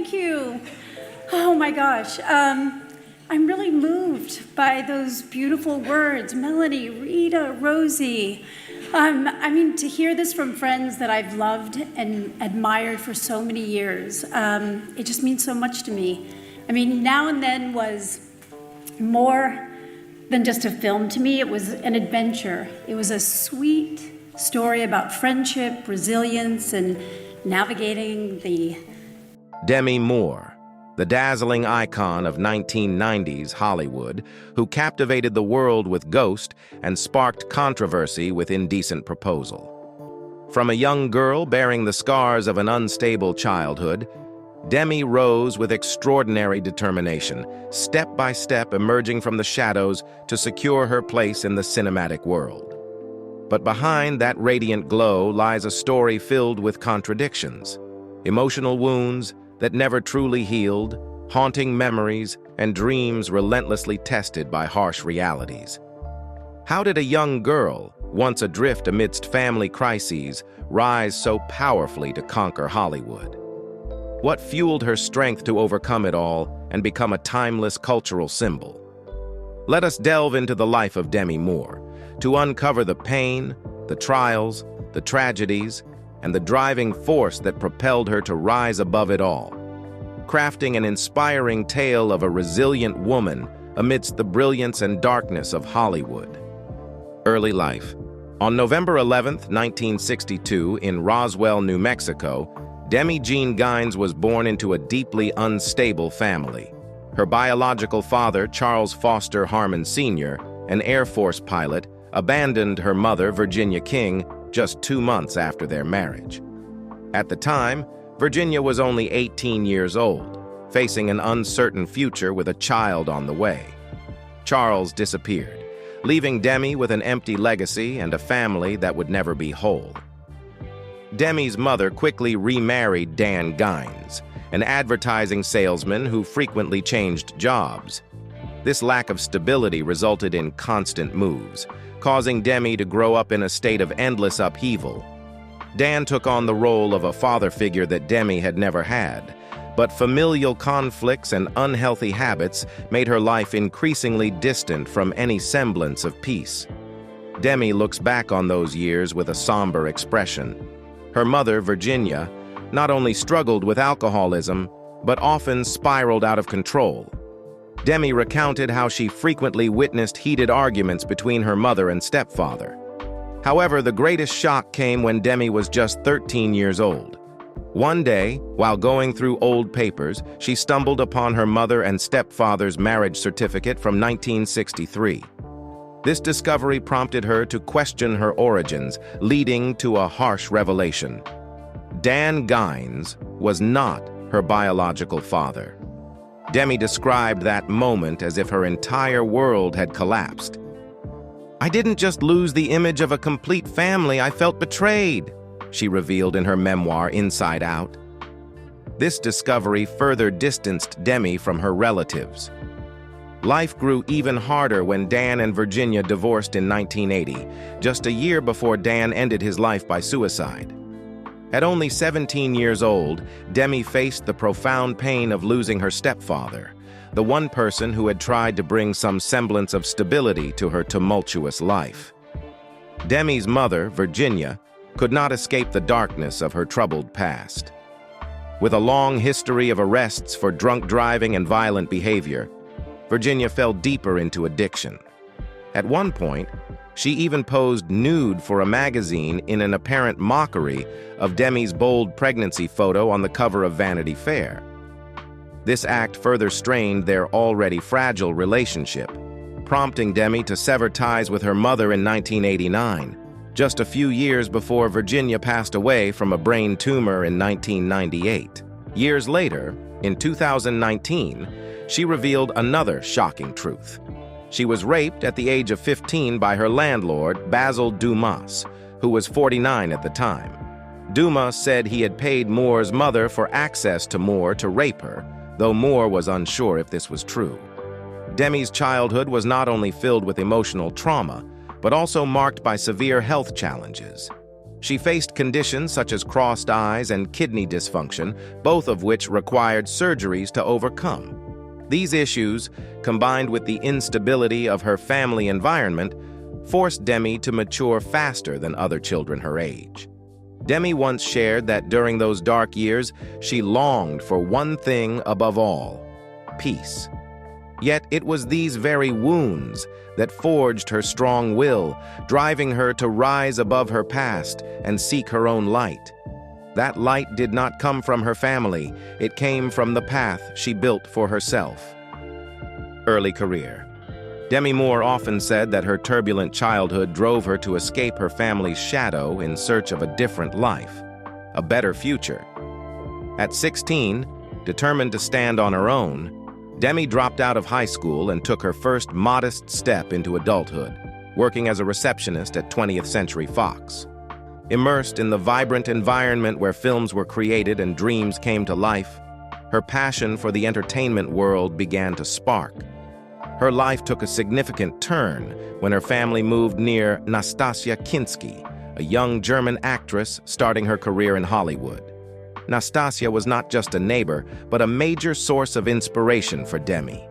Thank you. Oh my gosh. I'm really moved by those beautiful words. Melanie, Rita, Rosie. To hear this from friends that I've loved and admired for so many years, it just means so much to me. Now and Then was more than just a film to me. It was an adventure. It was a sweet story about friendship, resilience, and navigating the... Demi Moore, the dazzling icon of 1990s Hollywood, who captivated the world with Ghost and sparked controversy with Indecent Proposal. From a young girl bearing the scars of an unstable childhood, Demi rose with extraordinary determination, step by step emerging from the shadows to secure her place in the cinematic world. But behind that radiant glow lies a story filled with contradictions, emotional wounds that never truly healed, haunting memories, and dreams relentlessly tested by harsh realities. How did a young girl, once adrift amidst family crises, rise so powerfully to conquer Hollywood? What fueled her strength to overcome it all and become a timeless cultural symbol? Let us delve into the life of Demi Moore to uncover the pain, the trials, the tragedies, and the driving force that propelled her to rise above it all, crafting an inspiring tale of a resilient woman amidst the brilliance and darkness of Hollywood. Early life. On November 11, 1962, in Roswell, New Mexico, Demi Jean Gines was born into a deeply unstable family. Her biological father, Charles Foster Harmon Sr., an Air Force pilot, abandoned her mother, Virginia King, just 2 months after their marriage. At the time, Virginia was only 18 years old, facing an uncertain future with a child on the way. Charles disappeared, leaving Demi with an empty legacy and a family that would never be whole. Demi's mother quickly remarried Dan Gines, an advertising salesman who frequently changed jobs. This lack of stability resulted in constant moves, causing Demi to grow up in a state of endless upheaval. Dan took on the role of a father figure that Demi had never had, but familial conflicts and unhealthy habits made her life increasingly distant from any semblance of peace. Demi looks back on those years with a somber expression. Her mother, Virginia, not only struggled with alcoholism, but often spiraled out of control. Demi recounted how she frequently witnessed heated arguments between her mother and stepfather. However, the greatest shock came when Demi was just 13 years old. One day, while going through old papers, she stumbled upon her mother and stepfather's marriage certificate from 1963. This discovery prompted her to question her origins, leading to a harsh revelation. Dan Gines was not her biological father. Demi described that moment as if her entire world had collapsed. "I didn't just lose the image of a complete family, I felt betrayed," she revealed in her memoir, Inside Out. This discovery further distanced Demi from her relatives. Life grew even harder when Dan and Virginia divorced in 1980, just a year before Dan ended his life by suicide. At only 17 years old, Demi faced the profound pain of losing her stepfather, the one person who had tried to bring some semblance of stability to her tumultuous life. Demi's mother, Virginia, could not escape the darkness of her troubled past. With a long history of arrests for drunk driving and violent behavior, Virginia fell deeper into addiction. At one point, she even posed nude for a magazine in an apparent mockery of Demi's bold pregnancy photo on the cover of Vanity Fair. This act further strained their already fragile relationship, prompting Demi to sever ties with her mother in 1989, just a few years before Virginia passed away from a brain tumor in 1998. Years later, in 2019, she revealed another shocking truth. She was raped at the age of 15 by her landlord, Basil Dumas, who was 49 at the time. Dumas said he had paid Moore's mother for access to Moore to rape her, though Moore was unsure if this was true. Demi's childhood was not only filled with emotional trauma, but also marked by severe health challenges. She faced conditions such as crossed eyes and kidney dysfunction, both of which required surgeries to overcome. These issues, combined with the instability of her family environment, forced Demi to mature faster than other children her age. Demi once shared that during those dark years, she longed for one thing above all: peace. Yet it was these very wounds that forged her strong will, driving her to rise above her past and seek her own light. That light did not come from her family, it came from the path she built for herself. Early career. Demi Moore often said that her turbulent childhood drove her to escape her family's shadow in search of a different life, a better future. At 16, determined to stand on her own, Demi dropped out of high school and took her first modest step into adulthood, working as a receptionist at 20th Century Fox. Immersed in the vibrant environment where films were created and dreams came to life, her passion for the entertainment world began to spark. Her life took a significant turn when her family moved near Nastasia Kinski, a young German actress starting her career in Hollywood. Nastasia was not just a neighbor, but a major source of inspiration for Demi.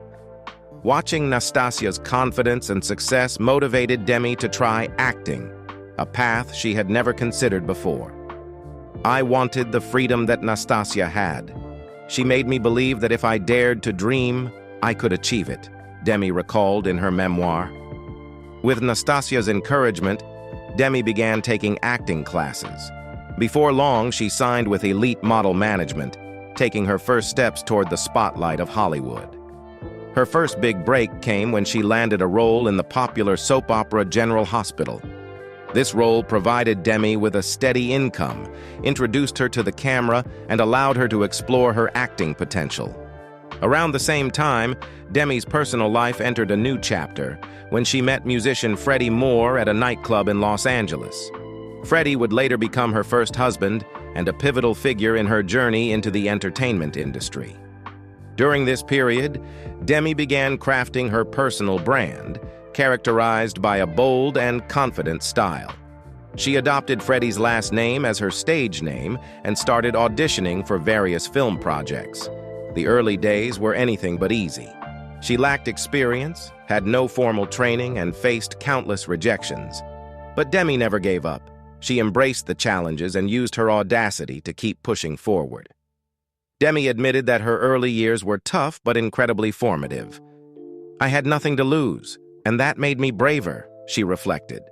Watching Nastasia's confidence and success motivated Demi to try acting, a path she had never considered before. I wanted the freedom that Nastasia had. She made me believe that if I dared to dream, I could achieve it, Demi recalled in her memoir. With Nastasia's encouragement, Demi began taking acting classes. Before long, she signed with Elite Model Management, taking her first steps toward the spotlight of Hollywood. Her first big break came when she landed a role in the popular soap opera General Hospital. This role provided Demi with a steady income, introduced her to the camera, and allowed her to explore her acting potential. Around the same time, Demi's personal life entered a new chapter when she met musician Freddie Moore at a nightclub in Los Angeles. Freddie would later become her first husband and a pivotal figure in her journey into the entertainment industry. During this period, Demi began crafting her personal brand, characterized by a bold and confident style. She adopted Freddie's last name as her stage name and started auditioning for various film projects. The early days were anything but easy. She lacked experience, had no formal training, and faced countless rejections. But Demi never gave up. She embraced the challenges and used her audacity to keep pushing forward. Demi admitted that her early years were tough but incredibly formative. "I had nothing to lose, and that made me braver," she reflected.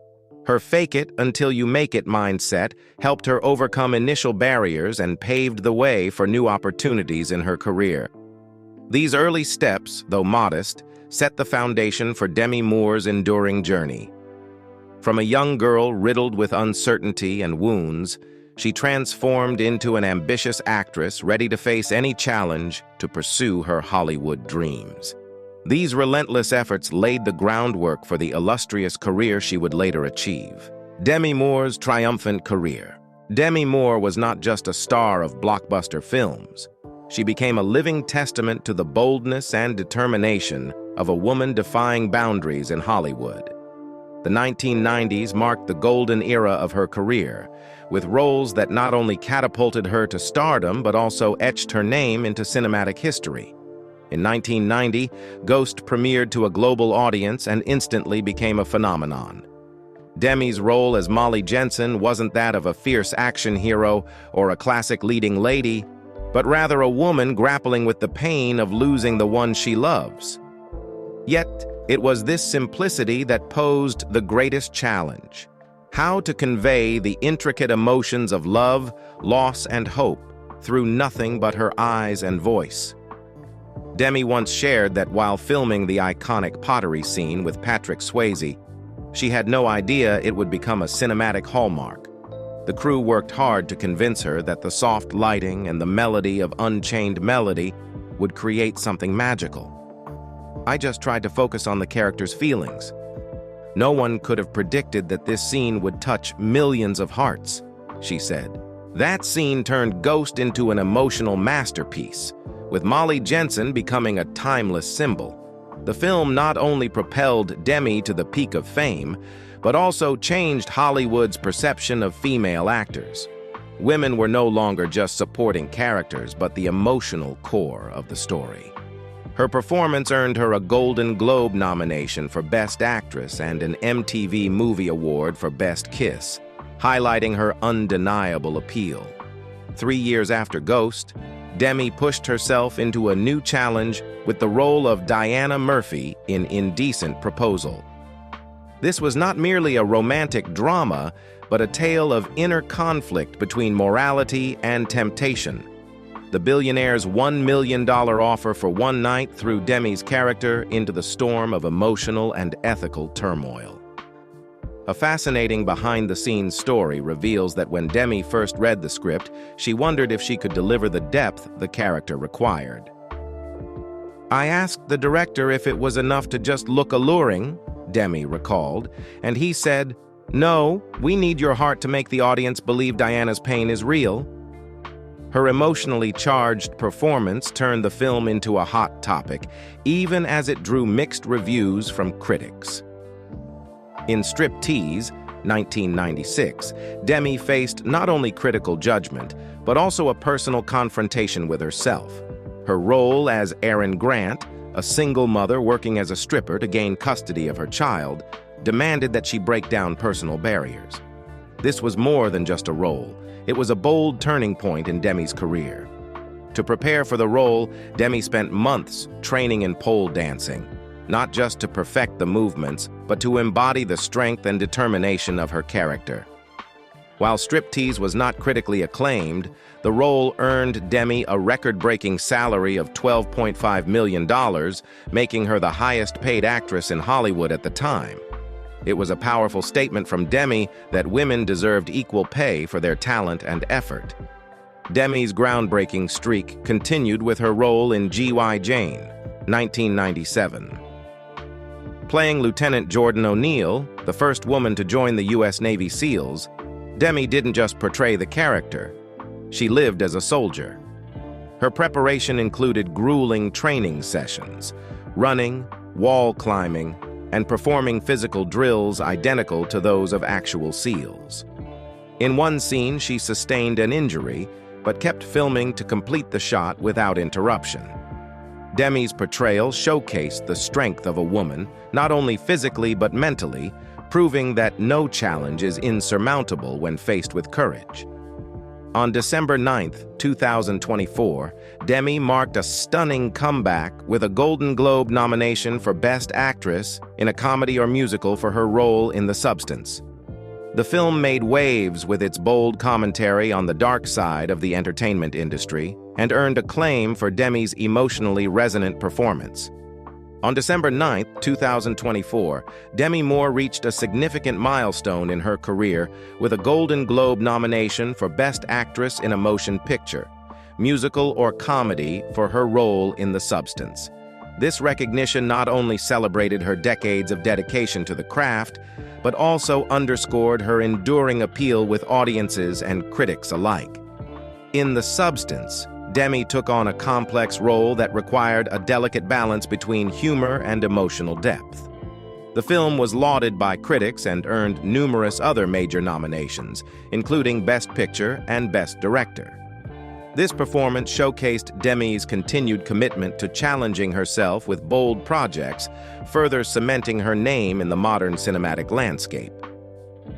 Her fake-it-until-you-make-it mindset helped her overcome initial barriers and paved the way for new opportunities in her career. These early steps, though modest, set the foundation for Demi Moore's enduring journey. From a young girl riddled with uncertainty and wounds, she transformed into an ambitious actress ready to face any challenge to pursue her Hollywood dreams. These relentless efforts laid the groundwork for the illustrious career she would later achieve. Demi Moore's triumphant career. Demi Moore was not just a star of blockbuster films. She became a living testament to the boldness and determination of a woman defying boundaries in Hollywood. The 1990s marked the golden era of her career, with roles that not only catapulted her to stardom but also etched her name into cinematic history. In 1990, Ghost premiered to a global audience and instantly became a phenomenon. Demi's role as Molly Jensen wasn't that of a fierce action hero or a classic leading lady, but rather a woman grappling with the pain of losing the one she loves. Yet, it was this simplicity that posed the greatest challenge: how to convey the intricate emotions of love, loss, and hope through nothing but her eyes and voice. Demi once shared that while filming the iconic pottery scene with Patrick Swayze, she had no idea it would become a cinematic hallmark. The crew worked hard to convince her that the soft lighting and the melody of Unchained Melody would create something magical. "I just tried to focus on the character's feelings. No one could have predicted that this scene would touch millions of hearts," she said. That scene turned Ghost into an emotional masterpiece, with Molly Jensen becoming a timeless symbol. The film not only propelled Demi to the peak of fame, but also changed Hollywood's perception of female actors. Women were no longer just supporting characters, but the emotional core of the story. Her performance earned her a Golden Globe nomination for Best Actress and an MTV Movie Award for Best Kiss, highlighting her undeniable appeal. 3 years after Ghost, Demi pushed herself into a new challenge with the role of Diana Murphy in Indecent Proposal. This was not merely a romantic drama, but a tale of inner conflict between morality and temptation. The billionaire's $1 million offer for one night threw Demi's character into the storm of emotional and ethical turmoil. A fascinating behind-the-scenes story reveals that when Demi first read the script, she wondered if she could deliver the depth the character required. "I asked the director if it was enough to just look alluring," Demi recalled, and he said, "No, we need your heart to make the audience believe Diana's pain is real." Her emotionally charged performance turned the film into a hot topic, even as it drew mixed reviews from critics. In Striptease, 1996, Demi faced not only critical judgment, but also a personal confrontation with herself. Her role as Erin Grant, a single mother working as a stripper to gain custody of her child, demanded that she break down personal barriers. This was more than just a role. It was a bold turning point in Demi's career. To prepare for the role, Demi spent months training in pole dancing, not just to perfect the movements, but to embody the strength and determination of her character. While Striptease was not critically acclaimed, the role earned Demi a record-breaking salary of $12.5 million, making her the highest-paid actress in Hollywood at the time. It was a powerful statement from Demi that women deserved equal pay for their talent and effort. Demi's groundbreaking streak continued with her role in G.I. Jane, 1997. Playing Lieutenant Jordan O'Neill, the first woman to join the U.S. Navy SEALs, Demi didn't just portray the character. She lived as a soldier. Her preparation included grueling training sessions, running, wall climbing, and performing physical drills identical to those of actual SEALs. In one scene, she sustained an injury, but kept filming to complete the shot without interruption. Demi's portrayal showcased the strength of a woman, not only physically but mentally, proving that no challenge is insurmountable when faced with courage. On December 9, 2024, Demi marked a stunning comeback with a Golden Globe nomination for Best Actress in a comedy or musical for her role in The Substance. The film made waves with its bold commentary on the dark side of the entertainment industry and earned acclaim for Demi's emotionally resonant performance. On December 9, 2024, Demi Moore reached a significant milestone in her career with a Golden Globe nomination for Best Actress in a Motion Picture, musical or comedy for her role in The Substance. This recognition not only celebrated her decades of dedication to the craft, but also underscored her enduring appeal with audiences and critics alike. In The Substance, Demi took on a complex role that required a delicate balance between humor and emotional depth. The film was lauded by critics and earned numerous other major nominations, including Best Picture and Best Director. This performance showcased Demi's continued commitment to challenging herself with bold projects, further cementing her name in the modern cinematic landscape.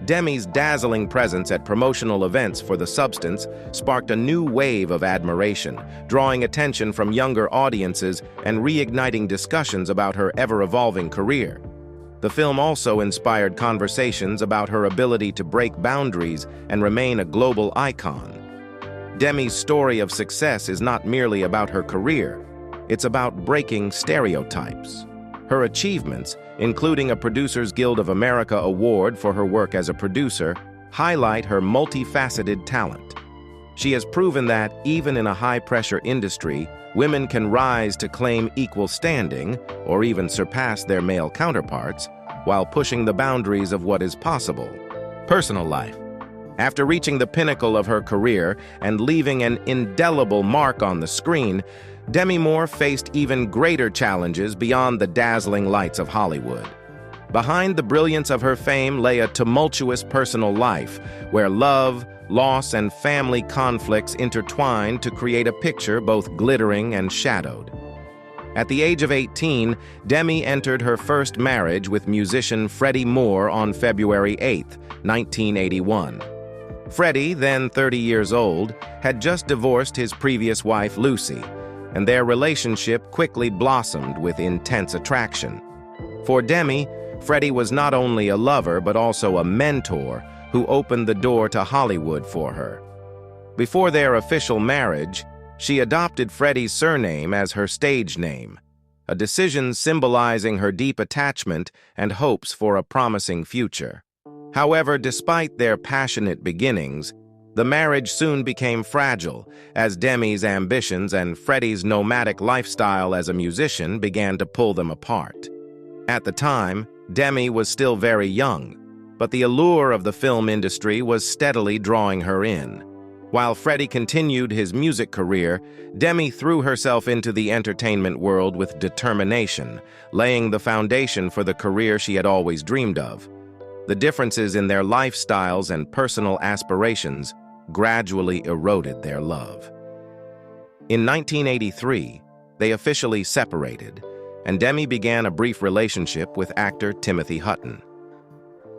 Demi's dazzling presence at promotional events for The Substance sparked a new wave of admiration, drawing attention from younger audiences and reigniting discussions about her ever-evolving career. The film also inspired conversations about her ability to break boundaries and remain a global icon. Demi's story of success is not merely about her career, it's about breaking stereotypes. Her achievements, including a Producers Guild of America award for her work as a producer, highlight her multifaceted talent. She has proven that, even in a high-pressure industry, women can rise to claim equal standing, or even surpass their male counterparts, while pushing the boundaries of what is possible. Personal life. After reaching the pinnacle of her career and leaving an indelible mark on the screen, Demi Moore faced even greater challenges beyond the dazzling lights of Hollywood. Behind the brilliance of her fame lay a tumultuous personal life, where love, loss, and family conflicts intertwined to create a picture both glittering and shadowed. At the age of 18, Demi entered her first marriage with musician Freddie Moore on February 8, 1981. Freddie, then 30 years old, had just divorced his previous wife Lucy, and their relationship quickly blossomed with intense attraction. For Demi, Freddie was not only a lover but also a mentor who opened the door to Hollywood for her. Before their official marriage, she adopted Freddie's surname as her stage name, a decision symbolizing her deep attachment and hopes for a promising future. However, despite their passionate beginnings, the marriage soon became fragile as Demi's ambitions and Freddie's nomadic lifestyle as a musician began to pull them apart. At the time, Demi was still very young, but the allure of the film industry was steadily drawing her in. While Freddie continued his music career, Demi threw herself into the entertainment world with determination, laying the foundation for the career she had always dreamed of. The differences in their lifestyles and personal aspirations gradually eroded their love. In 1983, they officially separated, and Demi began a brief relationship with actor Timothy Hutton.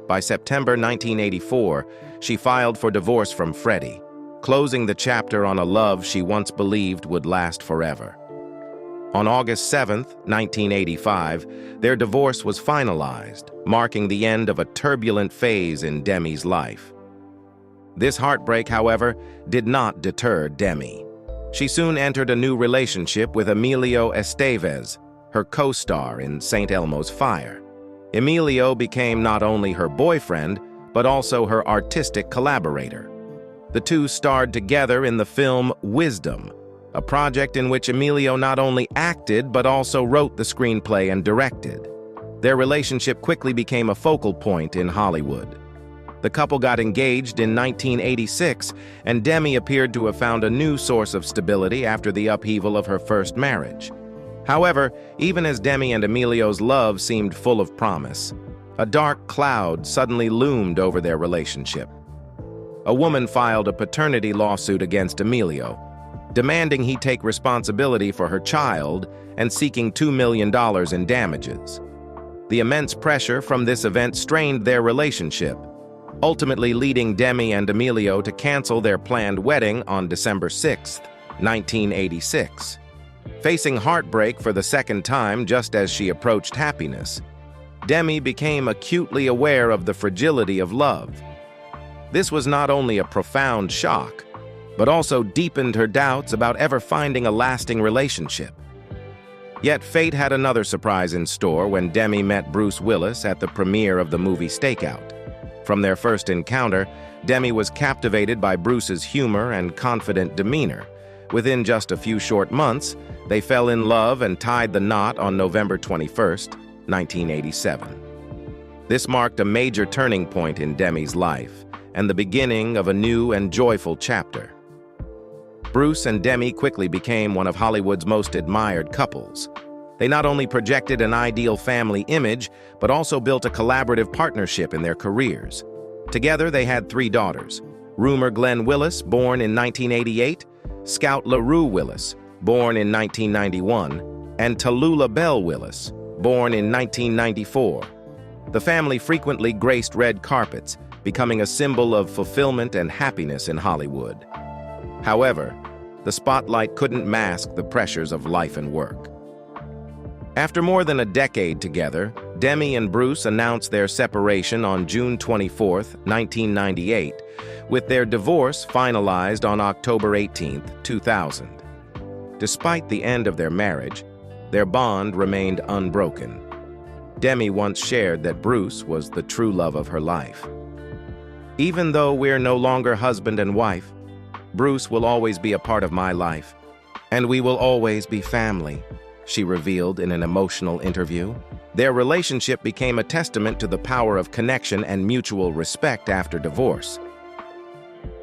By September 1984, she filed for divorce from Freddie, closing the chapter on a love she once believed would last forever. On August 7, 1985, their divorce was finalized, marking the end of a turbulent phase in Demi's life. This heartbreak, however, did not deter Demi. She soon entered a new relationship with Emilio Estevez, her co-star in St. Elmo's Fire. Emilio became not only her boyfriend, but also her artistic collaborator. The two starred together in the film Wisdom, a project in which Emilio not only acted but also wrote the screenplay and directed. Their relationship quickly became a focal point in Hollywood. The couple got engaged in 1986, and Demi appeared to have found a new source of stability after the upheaval of her first marriage. However, even as Demi and Emilio's love seemed full of promise, a dark cloud suddenly loomed over their relationship. A woman filed a paternity lawsuit against Emilio, demanding he take responsibility for her child and seeking $2 million in damages. The immense pressure from this event strained their relationship, ultimately leading Demi and Emilio to cancel their planned wedding on December 6, 1986. Facing heartbreak for the second time just as she approached happiness, Demi became acutely aware of the fragility of love. This was not only a profound shock, but also deepened her doubts about ever finding a lasting relationship. Yet fate had another surprise in store when Demi met Bruce Willis at the premiere of the movie Stakeout. From their first encounter, Demi was captivated by Bruce's humor and confident demeanor. Within just a few short months, they fell in love and tied the knot on November 21, 1987. This marked a major turning point in Demi's life and the beginning of a new and joyful chapter. Bruce and Demi quickly became one of Hollywood's most admired couples. They not only projected an ideal family image, but also built a collaborative partnership in their careers. Together, they had 3 daughters: Rumer Glenn Willis, born in 1988, Scout LaRue Willis, born in 1991, and Tallulah Bell Willis, born in 1994. The family frequently graced red carpets, becoming a symbol of fulfillment and happiness in Hollywood. However, the spotlight couldn't mask the pressures of life and work. After more than a decade together, Demi and Bruce announced their separation on June 24, 1998, with their divorce finalized on October 18, 2000. Despite the end of their marriage, their bond remained unbroken. Demi once shared that Bruce was the true love of her life. "Even though we're no longer husband and wife, Bruce will always be a part of my life, and we will always be family," she revealed in an emotional interview. Their relationship became a testament to the power of connection and mutual respect after divorce.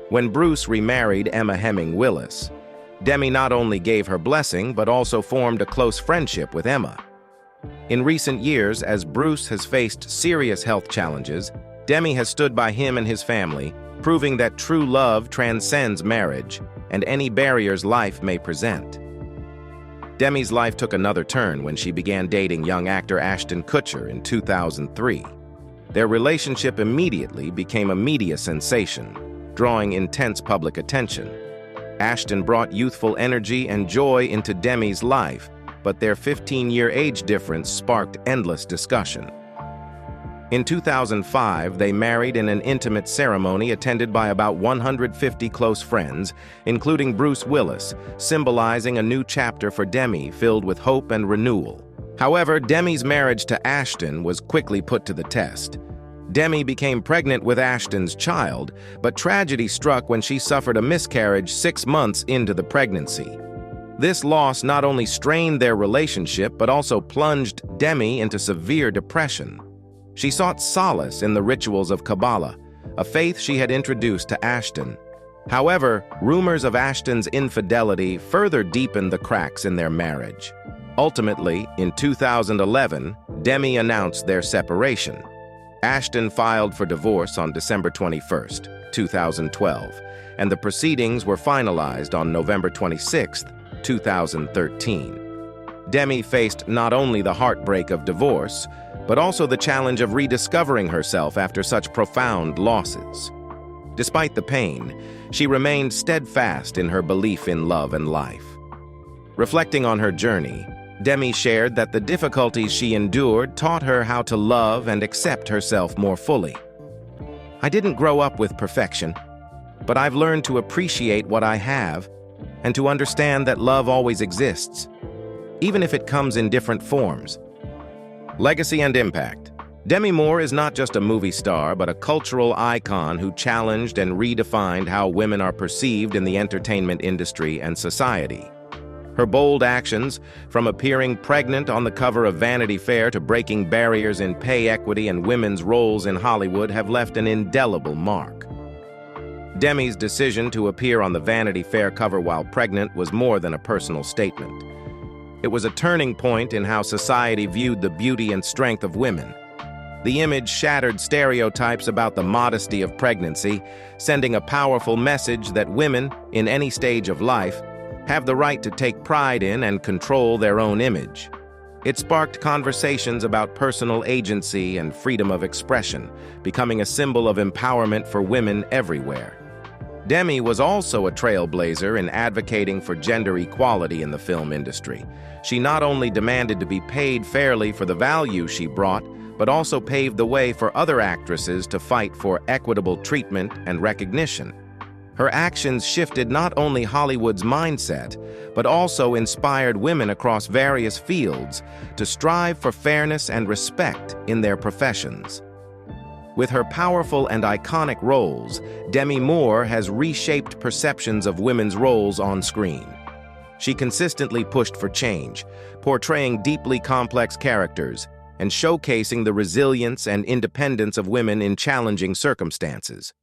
When Bruce remarried Emma Hemming Willis, Demi not only gave her blessing but also formed a close friendship with Emma. In recent years, as Bruce has faced serious health challenges, Demi has stood by him and his family, proving that true love transcends marriage and any barriers life may present. Demi's life took another turn when she began dating young actor Ashton Kutcher in 2003. Their relationship immediately became a media sensation, drawing intense public attention. Ashton brought youthful energy and joy into Demi's life, but their 15-year age difference sparked endless discussion. In 2005, they married in an intimate ceremony attended by about 150 close friends, including Bruce Willis, symbolizing a new chapter for Demi filled with hope and renewal. However, Demi's marriage to Ashton was quickly put to the test. Demi became pregnant with Ashton's child, but tragedy struck when she suffered a miscarriage 6 months into the pregnancy. This loss not only strained their relationship, but also plunged Demi into severe depression. She sought solace in the rituals of Kabbalah, a faith she had introduced to Ashton. However, rumors of Ashton's infidelity further deepened the cracks in their marriage. Ultimately, in 2011, Demi announced their separation. Ashton filed for divorce on December 21, 2012, and the proceedings were finalized on November 26, 2013. Demi faced not only the heartbreak of divorce, but also the challenge of rediscovering herself after such profound losses. Despite the pain, she remained steadfast in her belief in love and life. Reflecting on her journey, Demi shared that the difficulties she endured taught her how to love and accept herself more fully. "I didn't grow up with perfection, but I've learned to appreciate what I have and to understand that love always exists, even if it comes in different forms." Legacy and impact. Demi Moore is not just a movie star, but a cultural icon who challenged and redefined how women are perceived in the entertainment industry and society. Her bold actions, from appearing pregnant on the cover of Vanity Fair to breaking barriers in pay equity and women's roles in Hollywood, have left an indelible mark. Demi's decision to appear on the Vanity Fair cover while pregnant was more than a personal statement. It was a turning point in how society viewed the beauty and strength of women. The image shattered stereotypes about the modesty of pregnancy, sending a powerful message that women, in any stage of life, have the right to take pride in and control their own image. It sparked conversations about personal agency and freedom of expression, becoming a symbol of empowerment for women everywhere. Demi was also a trailblazer in advocating for gender equality in the film industry. She not only demanded to be paid fairly for the value she brought, but also paved the way for other actresses to fight for equitable treatment and recognition. Her actions shifted not only Hollywood's mindset, but also inspired women across various fields to strive for fairness and respect in their professions. With her powerful and iconic roles, Demi Moore has reshaped perceptions of women's roles on screen. She consistently pushed for change, portraying deeply complex characters and showcasing the resilience and independence of women in challenging circumstances.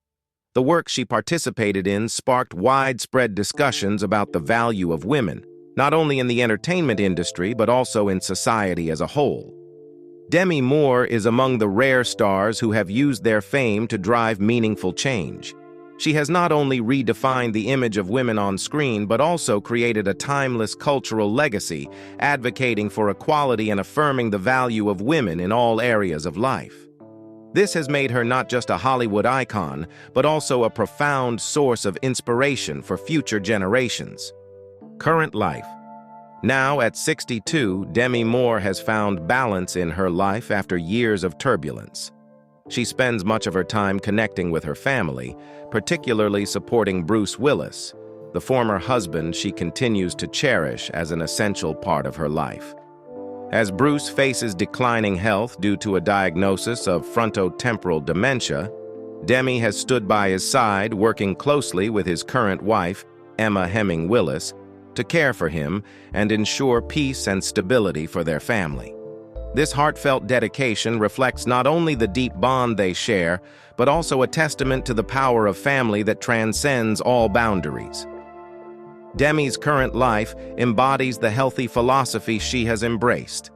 The work she participated in sparked widespread discussions about the value of women, not only in the entertainment industry but also in society as a whole. Demi Moore is among the rare stars who have used their fame to drive meaningful change. She has not only redefined the image of women on screen but also created a timeless cultural legacy, advocating for equality and affirming the value of women in all areas of life. This has made her not just a Hollywood icon, but also a profound source of inspiration for future generations. Current life. Now, at 62, Demi Moore has found balance in her life after years of turbulence. She spends much of her time connecting with her family, particularly supporting Bruce Willis, the former husband she continues to cherish as an essential part of her life. As Bruce faces declining health due to a diagnosis of frontotemporal dementia, Demi has stood by his side, working closely with his current wife, Emma Hemming Willis, to care for him and ensure peace and stability for their family. This heartfelt dedication reflects not only the deep bond they share, but also a testament to the power of family that transcends all boundaries. Demi's current life embodies the healthy philosophy she has embraced.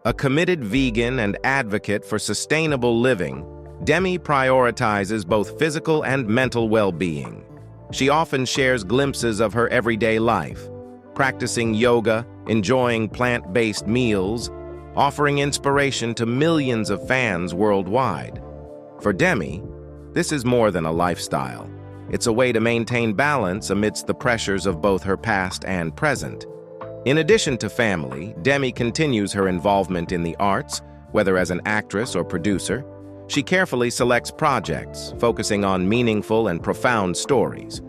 A committed vegan and advocate for sustainable living, Demi prioritizes both physical and mental well-being. She often shares glimpses of her everyday life, practicing yoga, enjoying plant-based meals, offering inspiration to millions of fans worldwide. For Demi, this is more than a lifestyle. It's a way to maintain balance amidst the pressures of both her past and present. In addition to family, Demi continues her involvement in the arts, whether as an actress or producer. She carefully selects projects, focusing on meaningful and profound stories.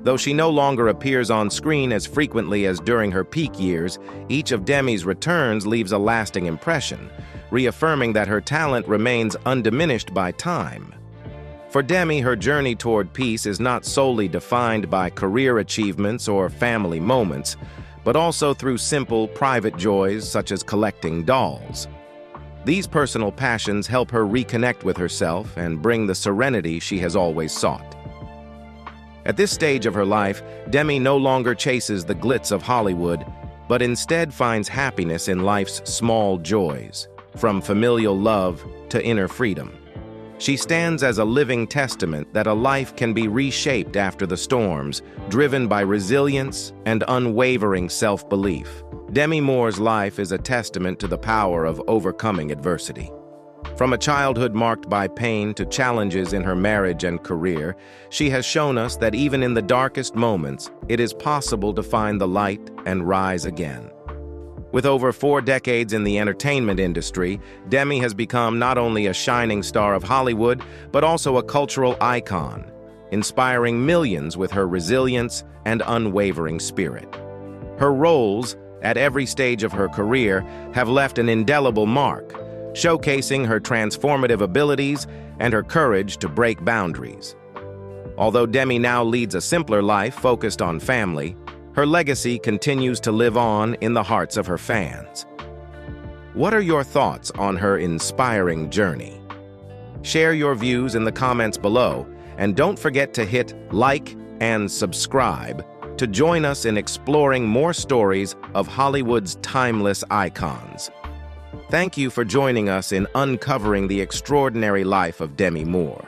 Though she no longer appears on screen as frequently as during her peak years, each of Demi's returns leaves a lasting impression, reaffirming that her talent remains undiminished by time. For Demi, her journey toward peace is not solely defined by career achievements or family moments, but also through simple, private joys such as collecting dolls. These personal passions help her reconnect with herself and bring the serenity she has always sought. At this stage of her life, Demi no longer chases the glitz of Hollywood, but instead finds happiness in life's small joys, from familial love to inner freedom. She stands as a living testament that a life can be reshaped after the storms, driven by resilience and unwavering self-belief. Demi Moore's life is a testament to the power of overcoming adversity. From a childhood marked by pain to challenges in her marriage and career, she has shown us that even in the darkest moments, it is possible to find the light and rise again. With over 4 decades in the entertainment industry, Demi has become not only a shining star of Hollywood, but also a cultural icon, inspiring millions with her resilience and unwavering spirit. Her roles, at every stage of her career, have left an indelible mark, showcasing her transformative abilities and her courage to break boundaries. Although Demi now leads a simpler life focused on family, her legacy continues to live on in the hearts of her fans. What are your thoughts on her inspiring journey? Share your views in the comments below, and don't forget to hit like and subscribe to join us in exploring more stories of Hollywood's timeless icons. Thank you for joining us in uncovering the extraordinary life of Demi Moore.